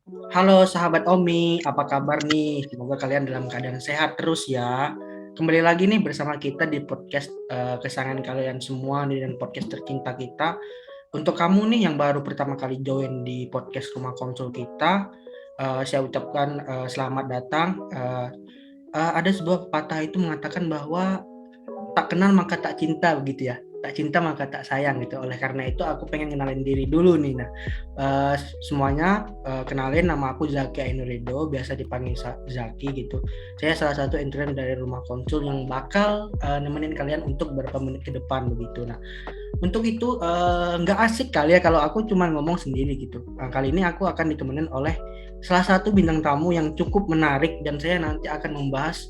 Halo sahabat Omi, apa kabar nih? Semoga kalian dalam keadaan sehat terus ya. Kembali lagi nih bersama kita di podcast kesayangan kalian semua nih dan podcast tercinta kita. Untuk kamu nih yang baru pertama kali join di podcast Rumah Konsul kita, saya ucapkan selamat datang. Ada sebuah pepatah itu mengatakan bahwa tak kenal maka tak cinta begitu ya, tak cinta maka tak sayang gitu. Oleh karena itu aku pengen kenalin diri dulu nih. Nah, semuanya, kenalin, nama aku Zaki Ainurido, biasa dipanggil Zaki gitu. Saya salah satu intern dari Rumah Konsul yang bakal nemenin kalian untuk beberapa menit ke depan begitu. Nah, untuk itu nggak asik kali ya kalau aku cuma ngomong sendiri gitu. Nah, kali ini aku akan ditemenin oleh salah satu bintang tamu yang cukup menarik dan saya nanti akan membahas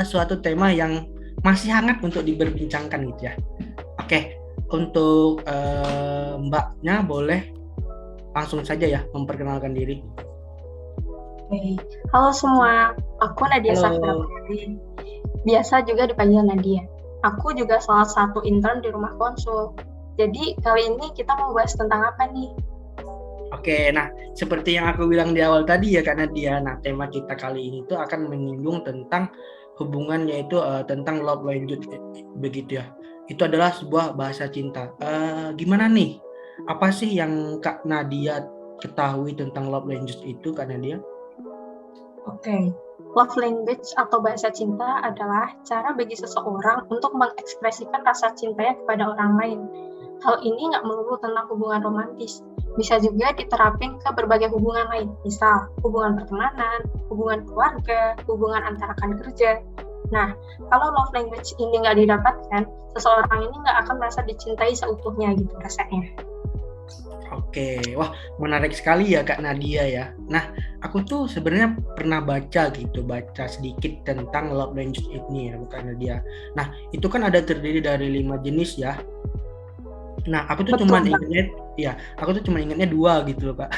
suatu tema yang masih hangat untuk diberbincangkan gitu ya. Oke, untuk Mbaknya boleh langsung saja ya memperkenalkan diri. Oke. Halo semua, aku Nadia Safira Halo. Putri. Biasa juga dipanggil Nadia. Aku juga salah satu intern di Rumah Konsul. Jadi kali ini kita mau bahas tentang apa nih? Oke, nah seperti yang aku bilang di awal tadi ya Kak Nadia, nah tema kita kali ini tuh akan menyinggung tentang hubungan yaitu tentang love language begitu ya. Itu adalah sebuah bahasa cinta. Gimana nih? Apa sih yang Kak Nadia ketahui tentang love language itu Kak Nadia? Oke. Love language atau bahasa cinta adalah cara bagi seseorang untuk mengekspresikan rasa cintanya kepada orang lain. Hal ini nggak melulu tentang hubungan romantis, bisa juga diterapin ke berbagai hubungan lain, misal hubungan pertemanan, hubungan keluarga, hubungan antara rekan kerja. Nah, kalau love language ini nggak didapatkan, seseorang ini nggak akan merasa dicintai seutuhnya gitu rasanya. Oke, wah menarik sekali ya Kak Nadia ya. Nah, aku tuh sebenarnya pernah baca sedikit tentang love language ini ya, Kak Nadia. Nah, itu kan ada terdiri dari 5 jenis ya. Nah, Betul, Mbak. aku tuh cuma ingatnya 2 gitu loh Kak.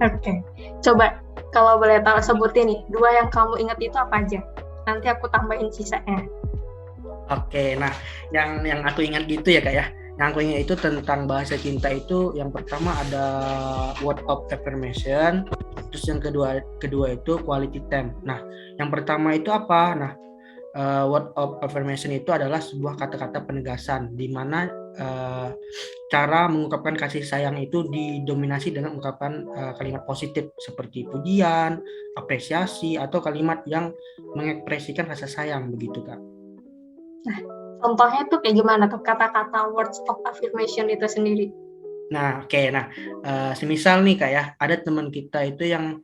Oke, coba kalau boleh tahu sebutin nih, dua yang kamu ingat itu apa aja? Nanti aku tambahin sisanya. Oke, nah yang aku ingat gitu ya Kak ya. Yang aku ingat itu tentang bahasa cinta itu yang pertama ada word of affirmation, terus yang kedua itu quality time. Nah, yang pertama itu apa? Nah, word of affirmation itu adalah sebuah kata-kata penegasan di mana cara mengungkapkan kasih sayang itu didominasi dengan ungkapan kalimat positif seperti pujian, apresiasi atau kalimat yang mengekspresikan rasa sayang begitu Kak. Nah, contohnya tuh kayak gimana tuh kata-kata words of affirmation itu sendiri? Nah, oke. Nah, semisal nih Kak ya, ada teman kita itu yang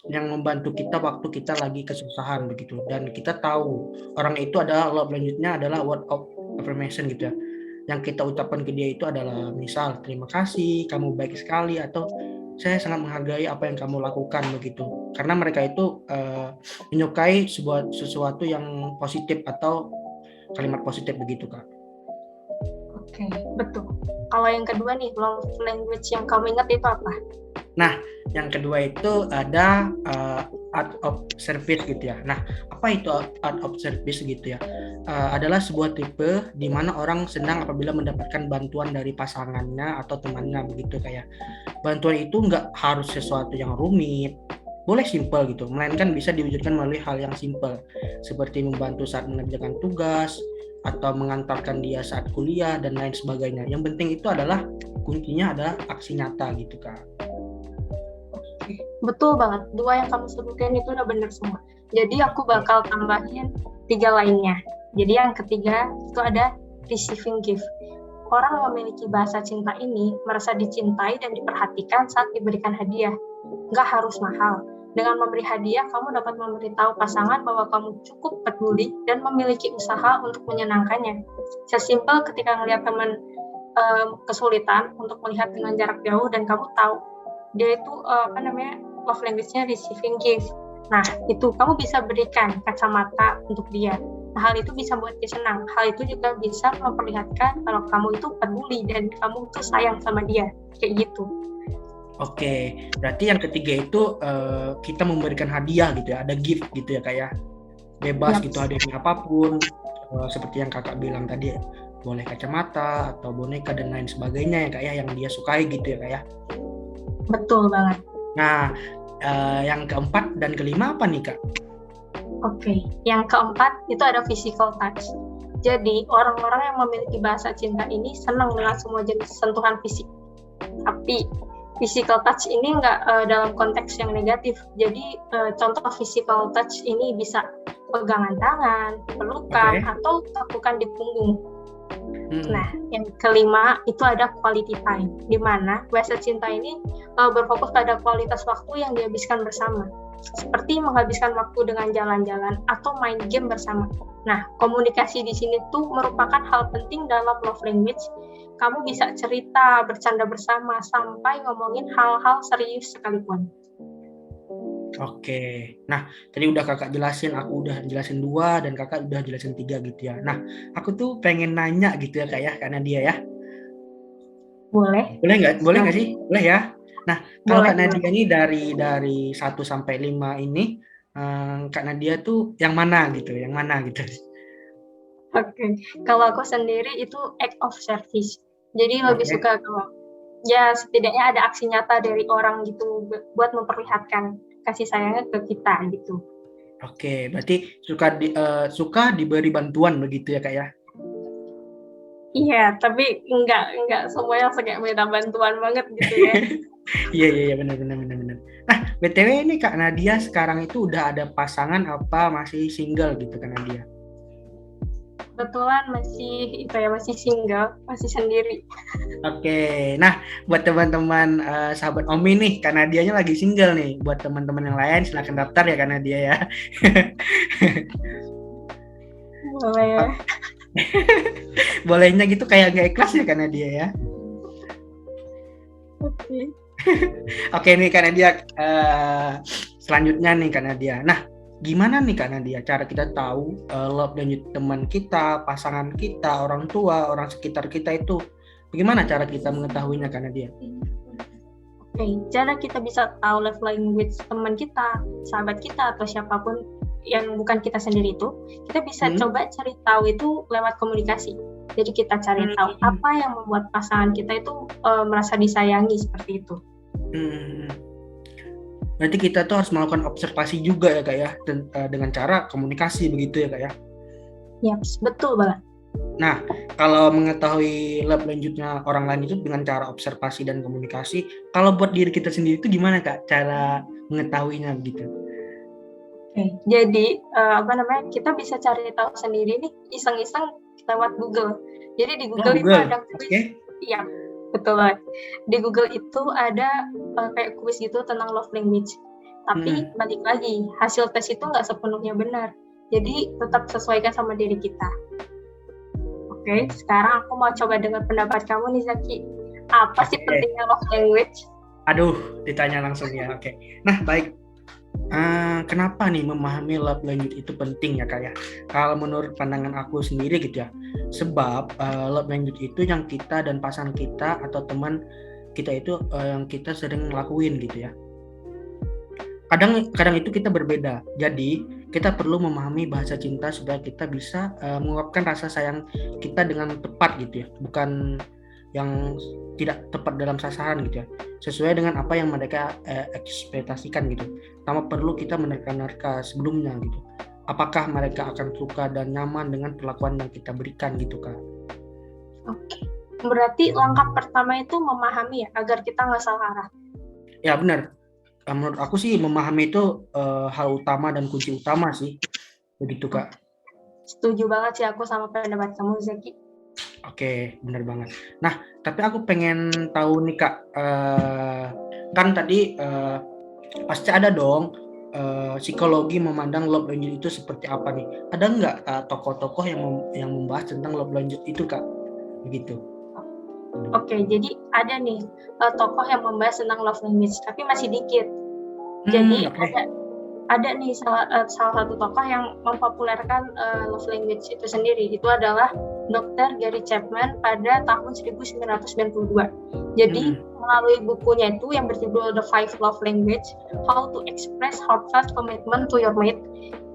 membantu kita waktu kita lagi kesusahan begitu dan kita tahu orang itu adalah love language-nya adalah word of affirmation gitu ya. Yang kita ucapkan ke dia itu adalah misal terima kasih, kamu baik sekali atau saya sangat menghargai apa yang kamu lakukan begitu. Karena mereka itu menyukai sesuatu yang positif atau kalimat positif begitu Kak. Oke, betul. Kalau yang kedua nih, love language yang kamu ingat itu apa? Nah, yang kedua itu ada art of service gitu ya. Nah, apa itu art of service gitu ya? Adalah sebuah tipe di mana orang senang apabila mendapatkan bantuan dari pasangannya atau temannya begitu kayak. Bantuan itu nggak harus sesuatu yang rumit, boleh simple gitu, melainkan bisa diwujudkan melalui hal yang simple seperti membantu saat mengerjakan tugas atau mengantarkan dia saat kuliah dan lain sebagainya. Yang penting itu adalah kuncinya adalah aksi nyata gitu Kak. Oke, betul banget. Dua yang kamu sebutin itu udah bener semua. Jadi aku bakal tambahin tiga lainnya. Jadi yang ketiga itu ada receiving gift. Orang yang memiliki bahasa cinta ini merasa dicintai dan diperhatikan saat diberikan hadiah. Nggak harus mahal. Dengan memberi hadiah, kamu dapat memberitahu pasangan bahwa kamu cukup peduli dan memiliki usaha untuk menyenangkannya. Sesimpel ketika ngelihat teman kesulitan untuk melihat dengan jarak jauh dan kamu tahu dia itu love language-nya receiving gift. Nah, itu kamu bisa berikan kacamata untuk dia. Nah, hal itu bisa buat dia senang. Hal itu juga bisa memperlihatkan kalau kamu itu peduli dan kamu itu sayang sama dia. Kayak gitu. Oke, berarti yang ketiga itu kita memberikan hadiah gitu ya, ada gift gitu ya kayak bebas Yap. gitu hadiahnya apapun, seperti yang kakak bilang tadi, boleh kacamata atau boneka dan lain sebagainya ya kak ya yang dia sukai gitu ya kak ya. Betul banget. Nah, yang keempat dan kelima apa nih Kak? Oke, yang keempat itu ada physical touch. Jadi orang-orang yang memiliki bahasa cinta ini senang dengan semua jenis sentuhan fisik. Tapi physical touch ini nggak dalam konteks yang negatif. Jadi contoh physical touch ini bisa pegangan tangan, pelukan, atau tepukan di punggung. Nah, yang kelima itu ada quality time, di mana bahasa cinta ini berfokus pada kualitas waktu yang dihabiskan bersama, seperti menghabiskan waktu dengan jalan-jalan atau main game bersama. Nah, komunikasi di sini tuh merupakan hal penting dalam love language. Kamu bisa cerita, bercanda bersama, sampai ngomongin hal-hal serius sekalipun. Oke, nah tadi udah kakak jelasin, aku udah jelasin 2 dan kakak udah jelasin 3 gitu ya. Nah, aku tuh pengen nanya gitu ya kak ya, karena dia ya. Boleh? Boleh nggak? Boleh nggak sih? Boleh ya. Nah, kalau Boleh, Kak Nadia ini dari 1 sampai 5 ini, Kak Nadia tuh yang mana gitu? Yang mana gitu? Oke, kalau aku sendiri itu act of service. Jadi lebih Oke. suka kalau ya setidaknya ada aksi nyata dari orang gitu buat memperlihatkan kasih sayangnya ke kita gitu. Oke, berarti suka diberi bantuan begitu ya kak ya? Iya, tapi enggak semuanya kayak minta bantuan banget gitu ya. Iya benar. Nah, BTW ini Kak Nadia sekarang itu udah ada pasangan apa masih single gitu Kak Nadia? Kebetulan masih single, masih sendiri. Oke, nah buat teman-teman sahabat Omi nih, Kak Nadianya lagi single nih. Buat teman-teman yang lain silahkan daftar ya Kak Nadia ya. Boleh ya. Bolehnya gitu kayak nggak ikhlas ya Kak Nadia ya. Oke. Oke nih Kak Nadia, selanjutnya nih Kak Nadia. Nah, gimana nih Kak Nadia cara kita tahu love language teman kita, pasangan kita, orang tua, orang sekitar kita itu bagaimana cara kita mengetahuinya Kak Nadia? Oke, cara kita bisa tahu love language teman kita, sahabat kita, atau siapapun yang bukan kita sendiri itu, kita bisa coba cari tahu itu lewat komunikasi. Jadi kita cari tahu apa yang membuat pasangan kita itu merasa disayangi seperti itu. Berarti kita tuh harus melakukan observasi juga ya Kak ya, dengan cara komunikasi begitu ya Kak ya? Yaps, betul banget. Nah, kalau mengetahui love language-nya orang lain itu dengan cara observasi dan komunikasi, kalau buat diri kita sendiri itu gimana Kak cara mengetahuinya gitu? Oke, jadi kita bisa cari tahu sendiri nih iseng-iseng lewat Google. Jadi di Google itu ada kuis. Iya, betul banget. Di Google itu ada kayak kuis gitu tentang love language. Tapi balik lagi, hasil tes itu nggak sepenuhnya benar. Jadi tetap sesuaikan sama diri kita. Oke, sekarang aku mau coba dengar pendapat kamu nih Zaki. Apa sih pentingnya love language? Aduh, ditanya langsung ya. Oke. Nah, baik. Kenapa nih memahami love language itu penting ya Kak ya? Kalau menurut pandangan aku sendiri gitu ya. Sebab love language itu yang kita dan pasangan kita atau teman kita itu yang kita sering lakuin gitu ya. Kadang itu kita berbeda. Jadi kita perlu memahami bahasa cinta supaya kita bisa mengungkapkan rasa sayang kita dengan tepat gitu ya. Bukan yang tidak tepat dalam sasaran gitu ya, sesuai dengan apa yang mereka ekspektasikan gitu. Pertama perlu kita menerka-nerka sebelumnya gitu, apakah mereka akan suka dan nyaman dengan perlakuan yang kita berikan gitu Kak. Oke, berarti langkah pertama itu memahami ya, agar kita nggak salah arah. Ya benar, menurut aku sih memahami itu hal utama dan kunci utama sih, begitu Kak. Setuju banget sih aku sama pendapat kamu Zaki. Oke, benar banget. Nah, tapi aku pengen tahu nih Kak, kan tadi pasti ada dong psikologi memandang love language itu seperti apa nih? Ada nggak tokoh-tokoh yang membahas tentang love language itu Kak? Begitu. Oke, jadi ada nih tokoh yang membahas tentang love language, tapi masih dikit. Jadi ada nih salah satu tokoh yang mempopulerkan love language itu sendiri. Itu adalah Dr. Gary Chapman pada tahun 1992. Jadi melalui bukunya itu yang berjudul The Five Love Language, How to Express Heartfelt Commitment to Your Mate.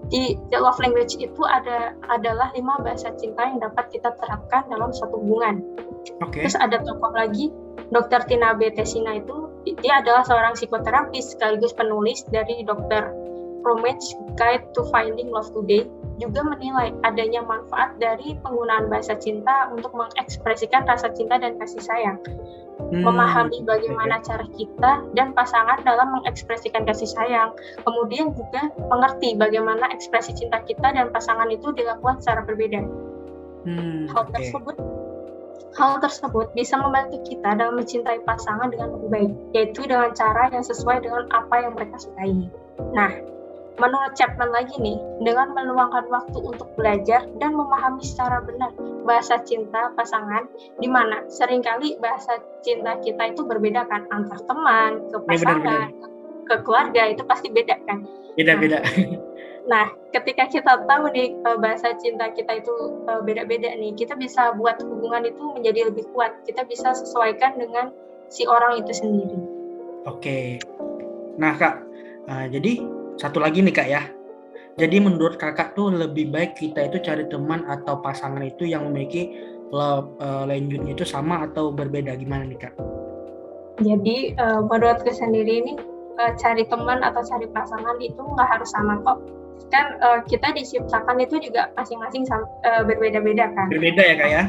Di love language itu adalah 5 bahasa cinta yang dapat kita terapkan dalam suatu hubungan. Terus ada tokoh lagi, Dr. Tina B. Tessina itu Dia adalah seorang psikoterapis sekaligus penulis dari Dr. Fromm's Guide to Finding Love Today, juga menilai adanya manfaat dari penggunaan bahasa cinta untuk mengekspresikan rasa cinta dan kasih sayang. Memahami bagaimana cara kita dan pasangan dalam mengekspresikan kasih sayang, kemudian juga mengerti bagaimana ekspresi cinta kita dan pasangan itu dilakukan secara berbeda. Hal tersebut bisa membantu kita dalam mencintai pasangan dengan lebih baik, yaitu dengan cara yang sesuai dengan apa yang mereka sukai. Nah, menurut Chapman lagi nih, dengan meluangkan waktu untuk belajar dan memahami secara benar bahasa cinta pasangan, di mana seringkali bahasa cinta kita itu berbeda kan, antar teman, ke pasangan, ke keluarga, itu pasti beda kan? Beda-beda. Nah, ketika kita tahu nih bahasa cinta kita itu beda-beda nih, kita bisa buat hubungan itu menjadi lebih kuat. Kita bisa sesuaikan dengan si orang itu sendiri. Oke. Nah, Kak, jadi satu lagi nih, Kak ya. Jadi menurut Kakak tuh lebih baik kita itu cari teman atau pasangan itu yang memiliki love language-nya itu sama atau berbeda, gimana nih, Kak? Jadi menurutku sendiri ini cari teman atau cari pasangan itu nggak harus sama kok. Kan kita diciptakan itu juga masing-masing berbeda-beda kan. Berbeda ya, Kak ya?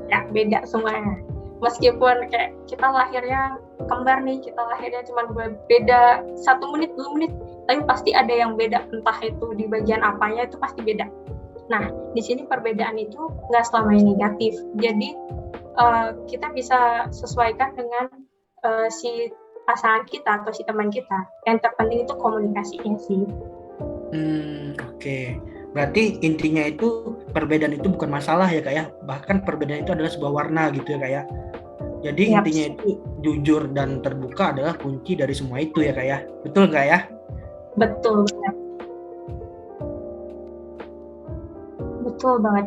Ya, beda semuanya. Meskipun kayak kita lahirnya kembar nih, kita lahirnya cuma beda 1 menit, 2 menit, tapi pasti ada yang beda, entah itu di bagian apanya itu pasti beda. Nah, di sini perbedaan itu nggak selamanya negatif. Jadi kita bisa sesuaikan dengan si pasangan kita atau si teman kita. Yang terpenting itu komunikasinya sih. Oke. Berarti intinya itu perbedaan itu bukan masalah ya, Kak ya. Bahkan perbedaan itu adalah sebuah warna gitu ya, Kak ya. Jadi intinya itu jujur dan terbuka adalah kunci dari semua itu ya, Kak ya. Betul nggak ya? Betul banget. Betul banget.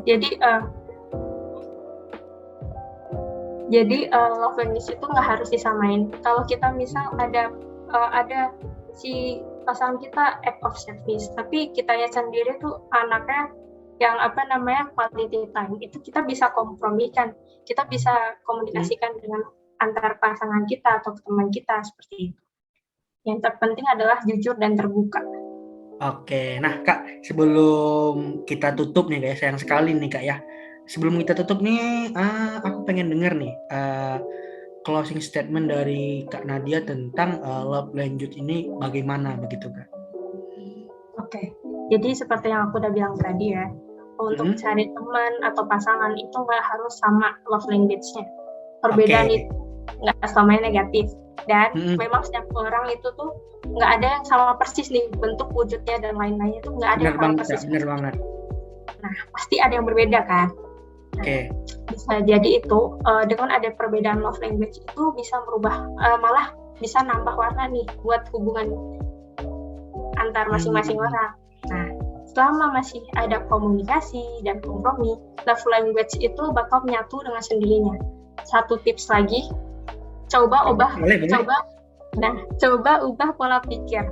Jadi love language itu nggak harus disamain. Kalau kita misal ada si pasangan kita act of service, tapi kitanya sendiri tuh anaknya yang quality time, itu kita bisa kompromikan, kita bisa komunikasikan dengan antar pasangan kita atau teman kita seperti itu. Yang terpenting adalah jujur dan terbuka. Oke, nah Kak, sebelum kita tutup nih, Kak, sayang sekali nih Kak ya. Sebelum kita tutup nih, aku pengen denger nih closing statement dari Kak Nadia tentang love language ini bagaimana begitu, Kak? Oke, jadi seperti yang aku udah bilang tadi ya, untuk cari teman atau pasangan itu nggak harus sama love language-nya. Perbedaan itu nggak selamanya negatif. Dan memang setiap orang itu tuh nggak ada yang sama persis nih, bentuk wujudnya dan lain-lainnya itu nggak ada yang sama persis. Bener banget. Nah, pasti ada yang berbeda kan? Oke. Bisa jadi itu dengan ada perbedaan love language itu bisa merubah, malah bisa nambah warna nih buat hubungan antar masing-masing orang. Nah, selama masih ada komunikasi dan kompromi, love language itu bakal menyatu dengan sendirinya. Satu tips lagi, coba ubah pola pikir.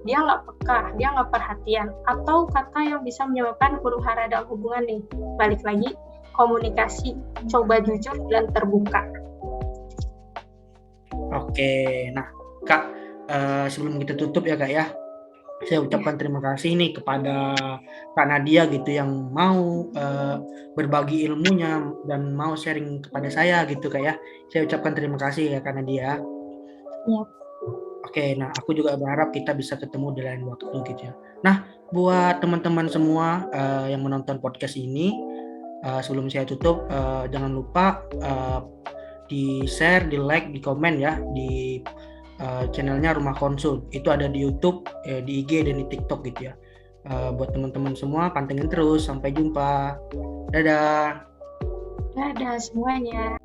Dia nggak peka, dia nggak perhatian, atau kata yang bisa menyebabkan huru-hara dalam hubungan nih. Balik lagi, komunikasi, coba jujur dan terbuka. Oke, nah Kak, sebelum kita tutup ya Kak ya, saya ucapkan terima kasih nih kepada Kak Nadia gitu yang mau berbagi ilmunya dan mau sharing kepada saya gitu Kak ya. Saya ucapkan terima kasih ya Kak Nadia. Ya. Oke, nah aku juga berharap kita bisa ketemu di lain waktu gitu ya. Nah, buat teman-teman semua yang menonton podcast ini, sebelum saya tutup, jangan lupa di share, di like, di komen ya di channelnya Rumah Konsul. Itu ada di YouTube, di IG dan di TikTok gitu ya. Buat teman-teman semua, pantengin terus. Sampai jumpa. Dadah. Dadah semuanya.